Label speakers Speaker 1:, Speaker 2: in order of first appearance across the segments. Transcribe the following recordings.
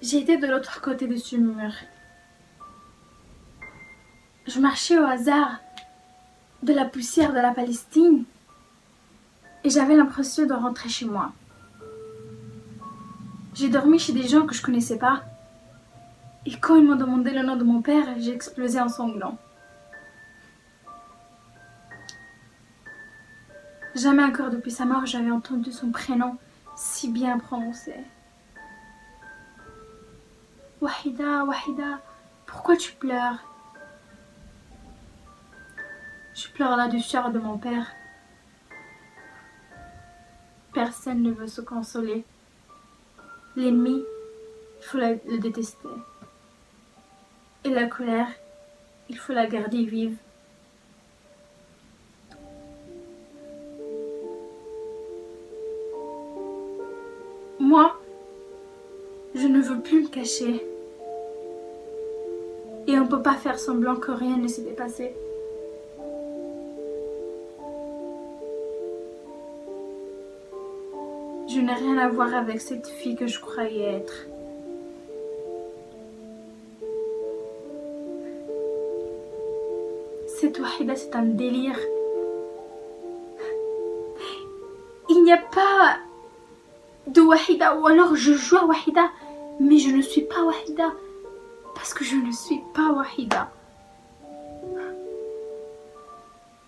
Speaker 1: J'étais de l'autre côté de ce mur. Je marchais au hasard de la poussière de la Palestine et j'avais l'impression de rentrer chez moi. J'ai dormi chez des gens que je connaissais pas et quand ils m'ont demandé le nom de mon père, j'ai explosé en sanglots. Jamais encore depuis sa mort, j'avais entendu son prénom si bien prononcé. Wahida, Wahida, pourquoi tu pleures? Je pleure la douceur de mon père. Personne ne veut se consoler. L'ennemi, il faut le détester. Et la colère, il faut la garder vive. Moi, je ne veux plus me cacher. Et on ne peut pas faire semblant que rien ne s'était passé. Je n'ai rien à voir avec cette fille que je croyais être. Cette Wahida, c'est un délire. Il n'y a pas de Wahida, ou alors je joue à Wahida, mais je ne suis pas Wahida. Parce que je ne suis pas Wahida.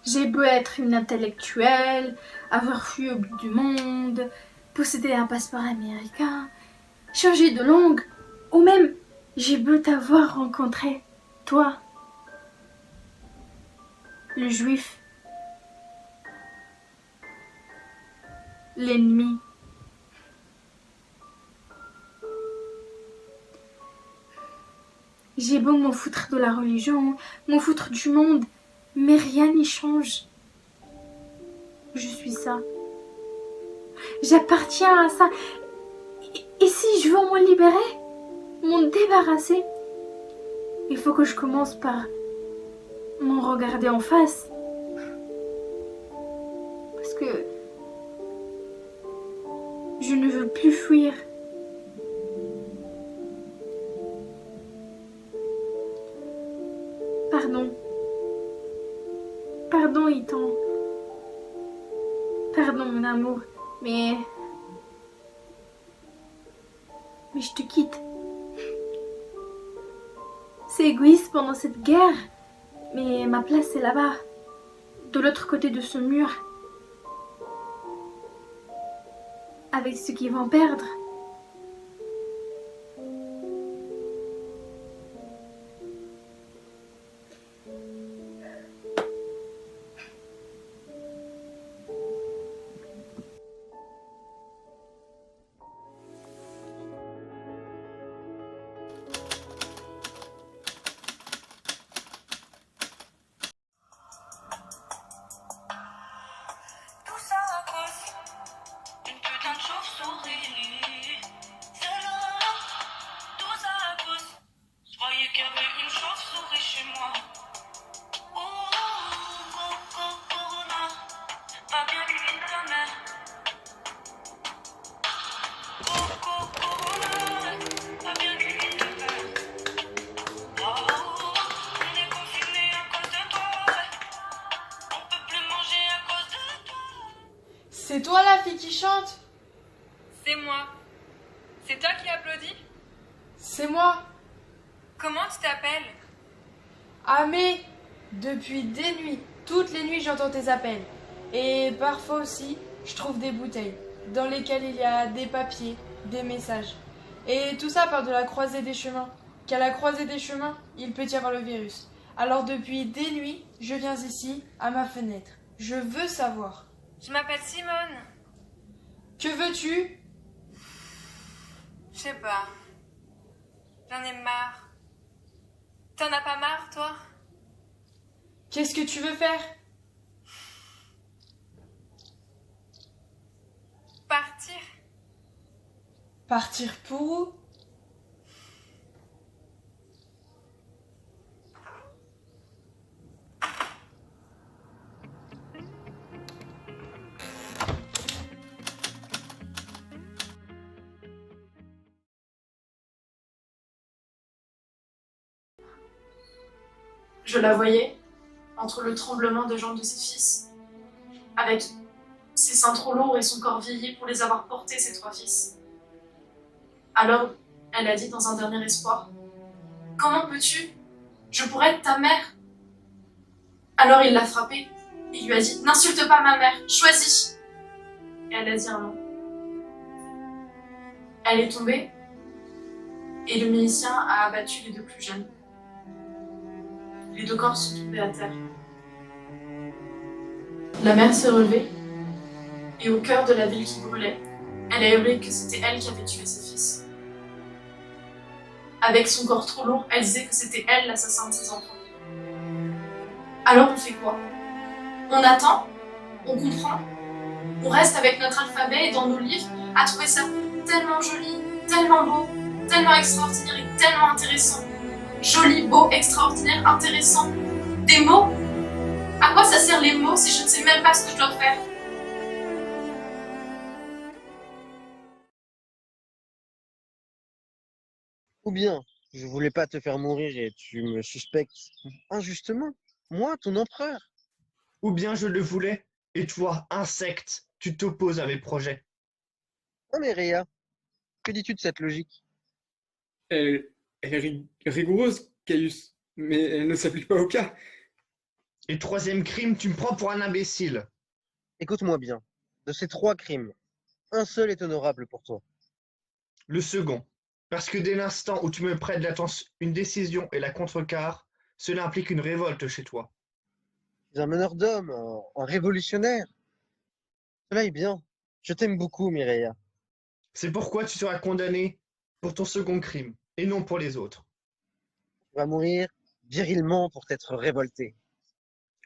Speaker 1: J'ai beau être une intellectuelle, avoir fui au bout du monde, posséder un passeport américain, changer de langue, ou même j'ai beau t'avoir rencontré, toi, le juif, l'ennemi. J'ai beau m'en foutre de la religion, m'en foutre du monde, mais rien n'y change. Je suis ça. J'appartiens à ça. Et si je veux m'en libérer, m'en débarrasser, il faut que je commence par m'en regarder en face. Parce que je ne veux plus fuir. Pardon. Pardon, Ethan. Pardon, mon amour. Mais je te quitte. C'est égoïste pendant cette guerre. Mais ma place est là-bas. De l'autre côté de ce mur. Avec ceux qui vont perdre.
Speaker 2: Tout ça à cause d'une putain de chauve-souris. C'est là, tout ça à cause. Je croyais qu'il y avait une chauve-souris chez moi. Oh, Corona, pas bien limite ta mère. Corona, pas bien limite ta mère. Oh, on est confinés à cause de toi. On peut plus manger à cause de toi.
Speaker 3: C'est toi la fille qui chante?
Speaker 4: C'est moi. C'est toi qui applaudis?
Speaker 3: C'est moi.
Speaker 4: Comment tu t'appelles?
Speaker 3: Ah mais, depuis des nuits, toutes les nuits j'entends tes appels. Et parfois aussi, je trouve des bouteilles dans lesquelles il y a des papiers, des messages. Et tout ça part de la croisée des chemins. Qu'à la croisée des chemins, il peut y avoir le virus. Alors depuis des nuits, je viens ici, à ma fenêtre. Je veux savoir.
Speaker 4: Je m'appelle Simone.
Speaker 3: Que veux-tu?
Speaker 4: Je sais pas. J'en ai marre. T'en as pas marre, toi?
Speaker 3: Qu'est-ce que tu veux faire?
Speaker 4: Partir?
Speaker 3: Partir pour où?
Speaker 5: Je la voyais, entre le tremblement de jambes de ses fils, avec ses seins trop lourds et son corps vieilli pour les avoir portés, ses 3 fils. Alors, elle a dit dans un dernier espoir, « Comment peux-tu? Je pourrais être ta mère. » Alors il l'a frappée et lui a dit, « N'insulte pas ma mère, choisis. » Et elle a dit un non. Elle est tombée et le milicien a abattu les 2 plus jeunes. Les 2 corps sont tombés à terre. La mère s'est relevée et au cœur de la ville qui brûlait, elle a hurlé que c'était elle qui avait tué ses fils. Avec son corps trop lourd, elle disait que c'était elle l'assassin de ses enfants. Alors on fait quoi? On attend? On comprend? On reste avec notre alphabet et dans nos livres à trouver ça tellement joli, tellement beau, tellement extraordinaire et tellement intéressant. Joli, beau, extraordinaire, intéressant. Des mots? À quoi ça sert les mots si je ne sais même pas ce que je dois faire?
Speaker 6: Ou bien, je voulais pas te faire mourir et tu me suspectes injustement. Moi, ton empereur.
Speaker 7: Ou bien je le voulais, et toi, insecte, tu t'opposes à mes projets.
Speaker 6: Oh mais Réa, que dis-tu de cette logique?
Speaker 8: Elle est rigoureuse, Caius, mais elle ne s'applique pas au cas.
Speaker 7: Et 3e crime, tu me prends pour un imbécile.
Speaker 6: Écoute-moi bien. De ces 3 crimes, un seul est honorable pour toi.
Speaker 7: Le second, parce que dès l'instant où tu me prêtes une décision et la contrecarres, cela implique une révolte chez toi.
Speaker 6: Tu es un meneur d'hommes, un révolutionnaire. Cela est bien. Je t'aime beaucoup, Mireia.
Speaker 7: C'est pourquoi tu seras condamné pour ton second crime, et non pour les autres.
Speaker 6: Tu vas mourir virilement pour t'être révolté.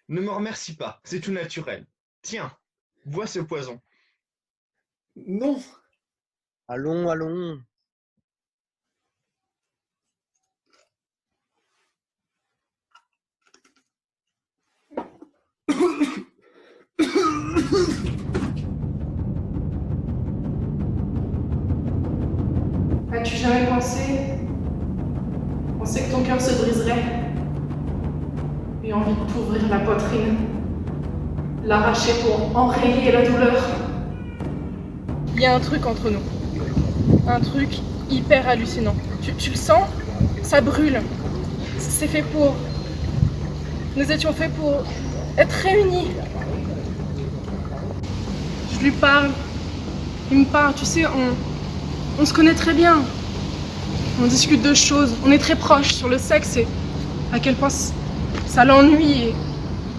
Speaker 7: Ne me remercie pas, c'est tout naturel. Tiens, bois ce poison.
Speaker 8: Non,
Speaker 6: Allons, allons.
Speaker 5: As-tu jamais pensé que ton cœur se briserait? Et envie de t'ouvrir la poitrine, l'arracher pour enrayer la douleur?
Speaker 3: Il y a un truc entre nous. Un truc hyper hallucinant. Tu le sens? Ça brûle. C'est fait pour... Nous étions faits pour être réunis. Je lui parle. Il me parle. Tu sais, on se connaît très bien. On discute de choses. On est très proches sur le sexe et à quel point ça l'ennuie. Et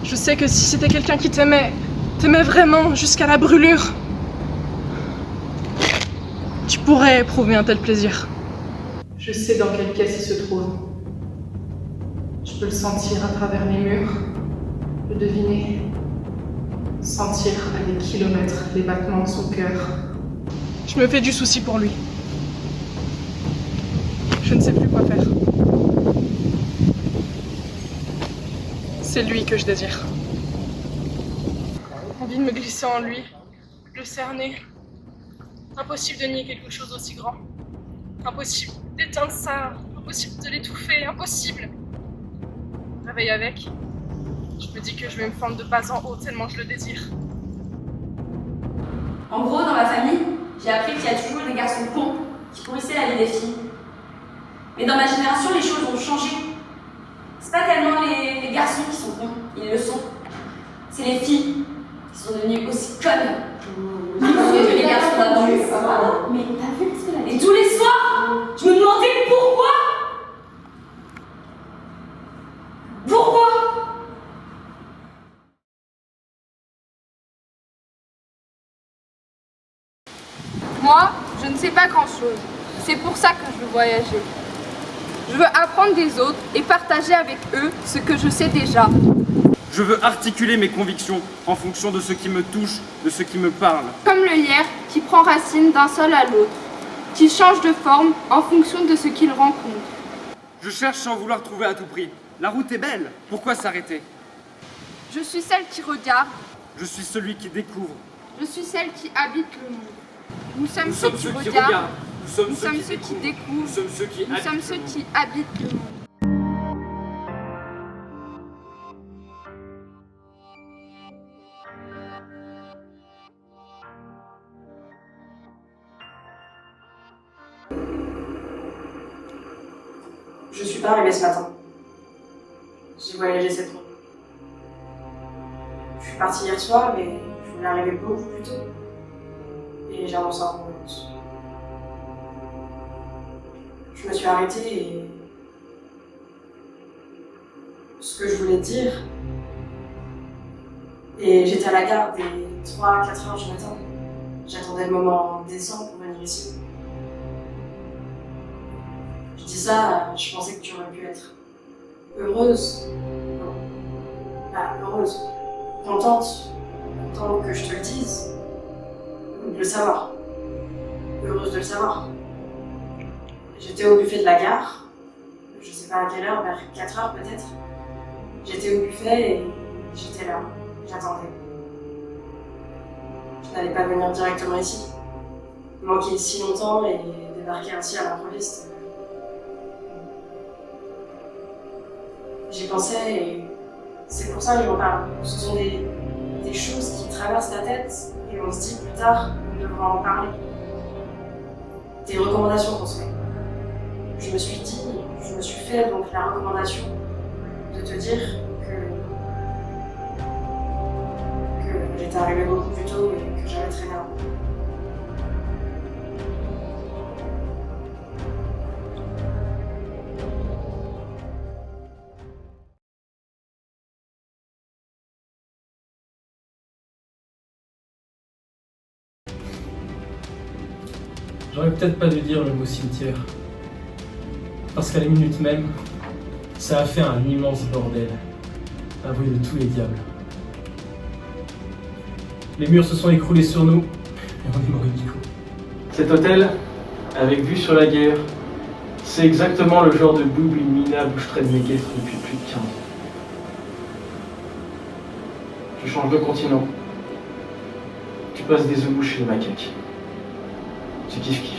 Speaker 3: je sais que si c'était quelqu'un qui t'aimait vraiment jusqu'à la brûlure, tu pourrais éprouver un tel plaisir.
Speaker 5: Je sais dans quelle pièce il se trouve. Je peux le sentir à travers les murs, le deviner, sentir à des kilomètres les battements de son cœur.
Speaker 3: Je me fais du souci pour lui. Je ne sais plus quoi faire. C'est lui que je désire. Envie de me glisser en lui, de le cerner. Impossible de nier quelque chose aussi grand. Impossible d'éteindre ça. Impossible de l'étouffer. Impossible. Réveille avec. Je me dis que je vais me fendre de bas en haut tellement je le désire.
Speaker 9: En gros, dans ma famille, j'ai appris qu'il y a toujours des garçons cons qui pourrissaient la vie des filles. Mais dans ma génération, les choses ont changé. C'est pas tellement les garçons qui sont cons, ils le sont. C'est les filles qui sont devenues aussi connes que les garçons d'avant. Mais t'as vu ce que la... Et tous les soirs, je me demandais pourquoi. Pourquoi?
Speaker 10: Moi, je ne sais pas grand-chose. C'est pour ça que je veux voyager. Je veux apprendre des autres et partager avec eux ce que je sais déjà.
Speaker 11: Je veux articuler mes convictions en fonction de ce qui me touche, de ce qui me parle.
Speaker 10: Comme le lierre qui prend racine d'un sol à l'autre, qui change de forme en fonction de ce qu'il rencontre.
Speaker 11: Je cherche sans vouloir trouver à tout prix. La route est belle, pourquoi s'arrêter?
Speaker 10: Je suis celle qui regarde.
Speaker 11: Je suis celui qui découvre.
Speaker 10: Je suis celle qui habite le monde. Nous sommes
Speaker 11: Nous
Speaker 10: ceux
Speaker 11: sommes
Speaker 10: qui
Speaker 11: ceux qui
Speaker 10: regardent.
Speaker 11: regardent. Nous sommes
Speaker 10: Nous
Speaker 11: ceux
Speaker 10: sommes
Speaker 11: qui
Speaker 10: ceux qui
Speaker 11: découvrent.
Speaker 10: découvrent.
Speaker 11: Nous sommes ceux qui
Speaker 10: Nous sommes
Speaker 11: habitent
Speaker 10: ceux
Speaker 11: le monde.
Speaker 10: qui habitent le monde.
Speaker 9: Je suis pas arrivée ce matin. J'ai voyagé cette nuit. Je suis partie hier soir, mais je voulais arriver beaucoup plus tôt. Et j'ai avancé en route. Je me suis arrêtée et... ce que je voulais te dire... Et j'étais à la gare dès 3-4 heures du matin. J'attendais le moment décent pour venir ici. Je dis ça, je pensais que tu aurais pu être heureuse. Non. Bah, heureuse. Contente. Contente que je te le dise. De le savoir. Heureuse de le savoir. J'étais au buffet de la gare. Je sais pas à quelle heure, vers 4 heures peut-être. J'étais au buffet et j'étais là. J'attendais. Je n'allais pas venir directement ici. Manquer si longtemps et débarquer ainsi à l'improviste. J'y pensais et c'est pour ça que j'en parle. Ce sont des choses qui traversent la tête et on se dit plus tard, on devra en parler. Des recommandations qu'on se fait. Je me suis fait donc la recommandation de te dire que j'étais arrivée beaucoup plus tôt et que j'avais traîné un peu.
Speaker 12: J'aurais peut-être pas dû dire le mot cimetière. Parce qu'à la minute même, ça a fait un immense bordel. Avoué de tous les diables. Les murs se sont écroulés sur nous, et on est mort illico. Cet hôtel, avec vue sur la guerre, c'est exactement le genre de boubou minable où je traîne mes guêtres depuis plus de 15 ans. Je change de continent. Tu passes des œufs chez les macaques. Tu kiffes.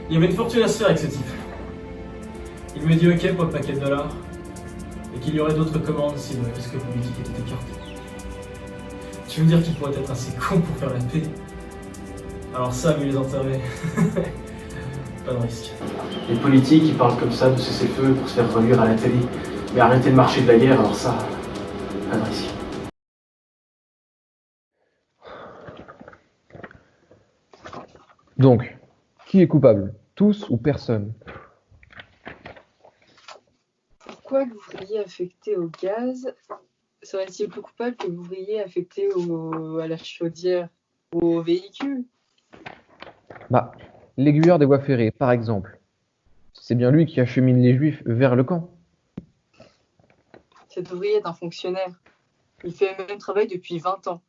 Speaker 12: Il y avait une fortune à se faire avec ce type. Il me dit ok pour le paquet de dollars, et qu'il y aurait d'autres commandes si le risque politique était écarté. Tu veux dire qu'il pourrait être assez con pour faire la paix? Alors ça, mais les enterrer, pas de risque. Les politiques, ils parlent comme ça de cesser le feu pour se faire relire à la télé, mais arrêter de marcher de la guerre, alors ça, pas de risque.
Speaker 13: Donc, qui est coupable? Tous ou personne?
Speaker 14: Pourquoi l'ouvrier affecté au gaz serait-il plus coupable que l'ouvrier affecté à la chaudière ou au véhicule?
Speaker 13: Bah, l'aiguilleur des voies ferrées, par exemple. C'est bien lui qui achemine les juifs vers le camp.
Speaker 14: Cet ouvrier est un fonctionnaire. Il fait le même travail depuis 20 ans.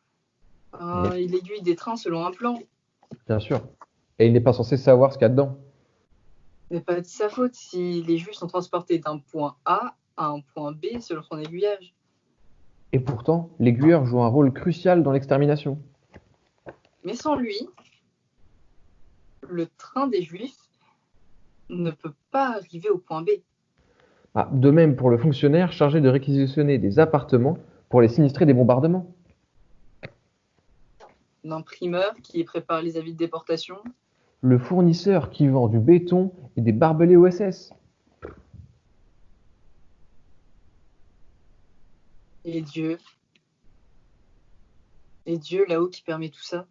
Speaker 14: Il aiguille des trains selon un plan.
Speaker 13: Bien sûr. Et il n'est pas censé savoir ce qu'il y a dedans.
Speaker 14: Ce n'est pas de sa faute si les juifs sont transportés d'un point A à un point B selon son aiguillage.
Speaker 13: Et pourtant, l'aiguilleur joue un rôle crucial dans l'extermination.
Speaker 14: Mais sans lui, le train des juifs ne peut pas arriver au point B.
Speaker 13: Ah, de même pour le fonctionnaire chargé de réquisitionner des appartements pour les sinistrés des bombardements.
Speaker 14: L'imprimeur qui prépare les avis de déportation.
Speaker 13: Le fournisseur qui vend du béton et des barbelés OSS.
Speaker 14: Et Dieu. Et Dieu là-haut qui permet tout ça.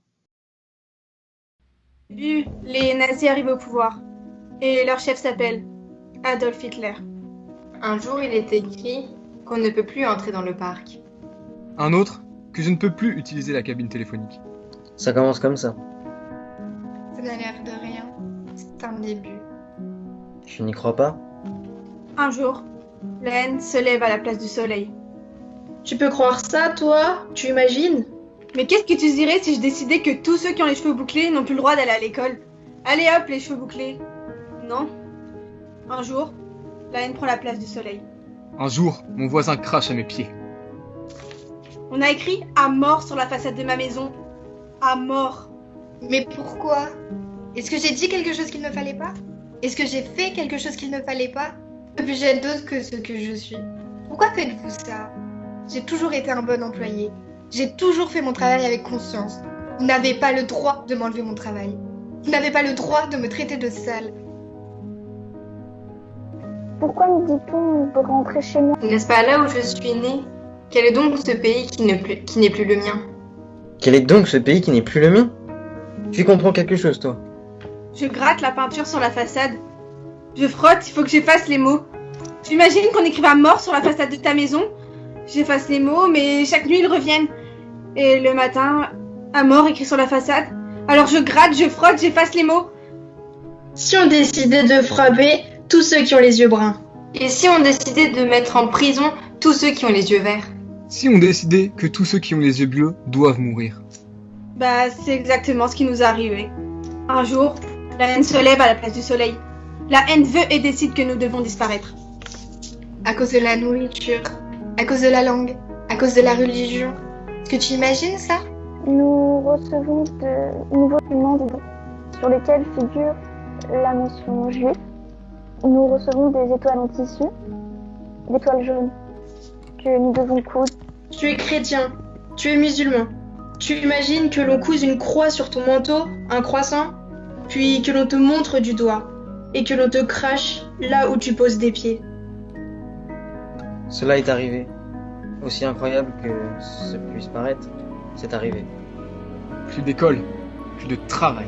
Speaker 1: Les nazis arrivent au pouvoir. Et leur chef s'appelle Adolf Hitler.
Speaker 15: Un jour, il est écrit qu'on ne peut plus entrer dans le parc.
Speaker 16: Un autre, que je ne peux plus utiliser la cabine téléphonique.
Speaker 6: Ça commence comme ça.
Speaker 15: Ça n'a l'air de rien. C'est un début.
Speaker 6: Tu n'y crois pas?
Speaker 1: Un jour, la haine se lève à la place du soleil.
Speaker 17: Tu peux croire ça, toi? Tu imagines?
Speaker 1: Mais qu'est-ce que tu dirais si je décidais que tous ceux qui ont les cheveux bouclés n'ont plus le droit d'aller à l'école? Allez hop, les cheveux bouclés. Non. Un jour, la haine prend la place du soleil.
Speaker 16: Un jour, mon voisin crache à mes pieds.
Speaker 1: On a écrit « à mort » sur la façade de ma maison. À mort.
Speaker 15: Mais pourquoi? Est-ce que j'ai dit quelque chose qu'il ne fallait pas? Est-ce que j'ai fait quelque chose qu'il ne fallait pas? Plus j'aide que ce que je suis. Pourquoi faites-vous ça? J'ai toujours été un bon employé. J'ai toujours fait mon travail avec conscience. Vous n'avez pas le droit de m'enlever mon travail. Vous n'avez pas le droit de me traiter de sale.
Speaker 18: Pourquoi me dit-on de rentrer chez moi?
Speaker 15: N'est-ce pas là où je suis née? Quel est donc ce pays qui n'est plus le mien?
Speaker 19: Quel est donc ce pays qui n'est plus le mien? Tu comprends quelque chose, toi?
Speaker 20: Je gratte la peinture sur la façade. Je frotte, il faut que j'efface les mots. J'imagine qu'on écrive à mort sur la façade de ta maison. J'efface les mots, mais chaque nuit ils reviennent. Et le matin, à mort écrit sur la façade. Alors je gratte, je frotte, j'efface les mots.
Speaker 17: Si on décidait de frapper tous ceux qui ont les yeux bruns?
Speaker 15: Et si on décidait de mettre en prison tous ceux qui ont les yeux verts?
Speaker 16: Si on décidait que tous ceux qui ont les yeux bleus doivent mourir?
Speaker 20: Bah, c'est exactement ce qui nous est arrivé. Un jour, la haine se lève à la place du soleil. La haine veut et décide que nous devons disparaître.
Speaker 15: À cause de la nourriture, à cause de la langue, à cause de la religion. Est-ce que tu imagines ça?
Speaker 18: Nous recevons de nouveaux documents sur lesquels figure la mention juif. Nous recevons des étoiles en tissu, d'étoiles jaunes, que nous devons coudre.
Speaker 17: Tu es chrétien, tu es musulman. Tu imagines que l'on couse une croix sur ton manteau, un croissant, puis que l'on te montre du doigt, et que l'on te crache là où tu poses des pieds.
Speaker 19: Cela est arrivé. Aussi incroyable que ce puisse paraître, c'est arrivé.
Speaker 16: Plus d'école, plus de travail.